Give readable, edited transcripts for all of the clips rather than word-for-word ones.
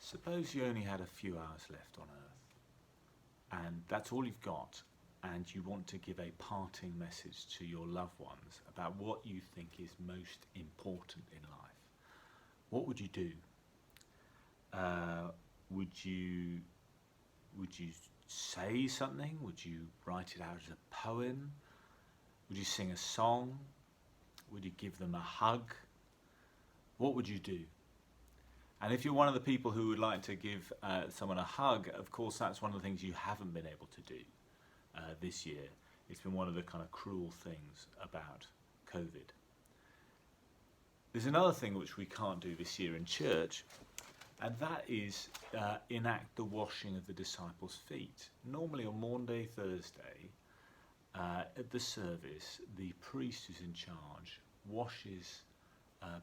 Suppose you only had a few hours left on earth, and that's all you've got, and you want to give a parting message to your loved ones about what you think is most important in life. What would you do? Would you say something? Would you write it out as a poem? Would you sing a song? Would you give them a hug? What would you do? And if you're one of the people who would like to give someone a hug, of course that's one of the things you haven't been able to do this year. It's been one of the kind of cruel things about COVID. There's another thing which we can't do this year in church, and that is enact the washing of the disciples' feet. Normally on Maundy Thursday, at the service, the priest who's in charge washes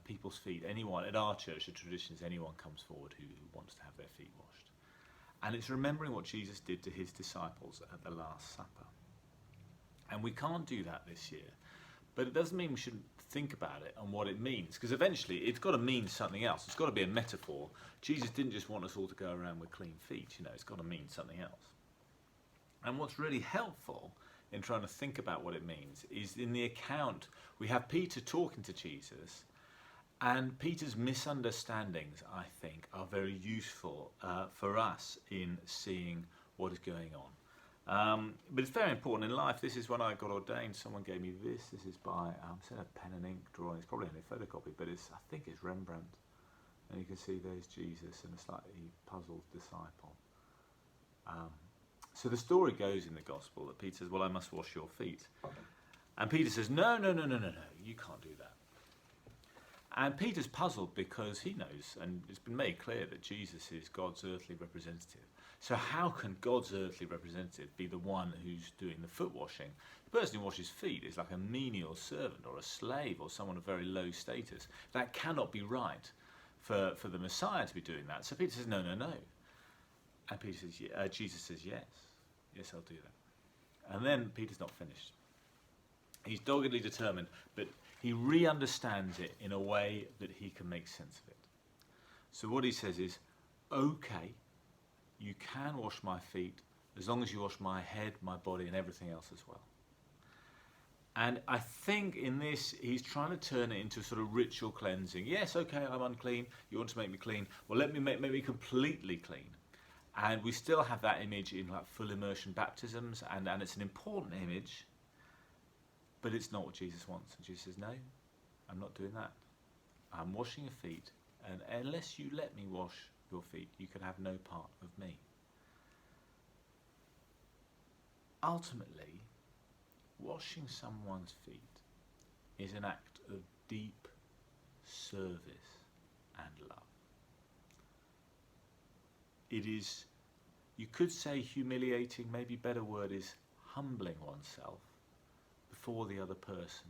people's feet. Anyone at our church, the tradition is anyone comes forward who wants to have their feet washed. And it's remembering what Jesus did to his disciples at the Last Supper. And we can't do that this year. But it doesn't mean we shouldn't think about it and what it means, because eventually it's got to mean something else. It's got to be a metaphor. Jesus didn't just want us all to go around with clean feet, it's got to mean something else. And what's really helpful in trying to think about what it means is in the account we have Peter talking to Jesus, and Peter's misunderstandings, I think, are very useful for us in seeing what is going on. But it's very important in life. This is when I got ordained. Someone gave me this. This is by, it's in a pen and ink drawing. It's probably only a photocopy, but I think it's Rembrandt. And you can see there's Jesus and a slightly puzzled disciple. So the story goes in the gospel that Peter says, well, I must wash your feet. And Peter says, no, you can't do that. And Peter's puzzled because he knows, and it's been made clear, that Jesus is God's earthly representative. So how can God's earthly representative be the one who's doing the foot washing? The person who washes feet is like a menial servant or a slave or someone of very low status. That cannot be right for the Messiah to be doing that. So Peter says, no. And Jesus says, yes, I'll do that. And then Peter's not finished. He's doggedly determined, but he re-understands it in a way that he can make sense of it. So what he says is, okay, you can wash my feet as long as you wash my head, my body, and everything else as well. And I think in this, he's trying to turn it into a sort of ritual cleansing. Yes, okay, I'm unclean. You want to make me clean. Well, let me make me completely clean. And we still have that image in like full immersion baptisms, and it's an important image, but it's not what Jesus wants. And Jesus says, no, I'm not doing that. I'm washing your feet, and unless you let me wash your feet, you can have no part of me. Ultimately, washing someone's feet is an act of deep service and love. It is, you could say humiliating, maybe a better word is humbling oneself before the other person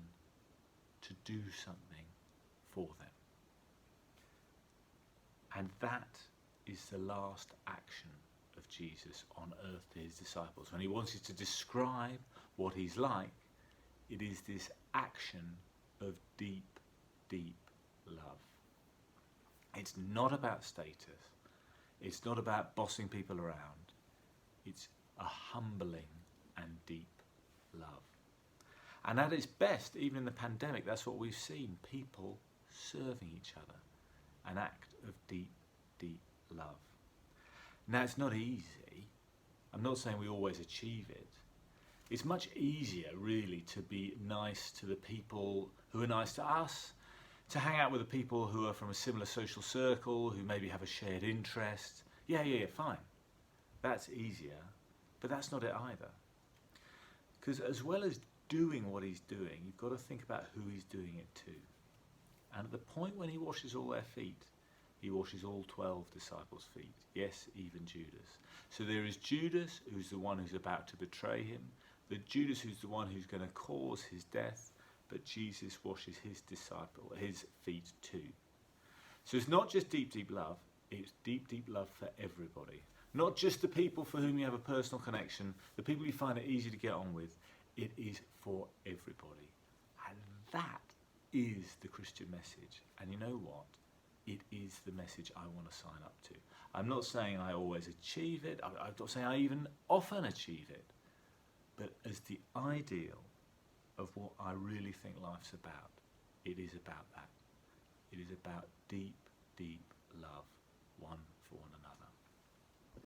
to do something for them. And that is the last action of Jesus on earth to his disciples. When he wants to describe what he's like, it is this action of deep, deep love. It's not about status. It's not about bossing people around. It's a humbling and deep love. And at its best, even in the pandemic, that's what we've seen. People serving each other. An act of deep, deep love. Now, it's not easy. I'm not saying we always achieve it. It's much easier, really, to be nice to the people who are nice to us, to hang out with the people who are from a similar social circle, who maybe have a shared interest. Yeah, fine. That's easier, but that's not it either. Because as well as doing what he's doing, you've got to think about who he's doing it to. And at the point when he washes all their feet, he washes all 12 disciples' feet. Yes, even Judas. So there is Judas, who's the one who's about to betray him. The Judas who's the one who's going to cause his death. But Jesus washes his feet too. So it's not just deep, deep love. It's deep, deep love for everybody. Not just the people for whom you have a personal connection, the people you find it easy to get on with. It is for everybody. And that is the Christian message. And you know what? it is the message I want to sign up to. I'm not saying I always achieve it. I'm not saying I even often achieve it. But as the ideal of what I really think life's about, it is about that. It is about deep, deep love, one for one another.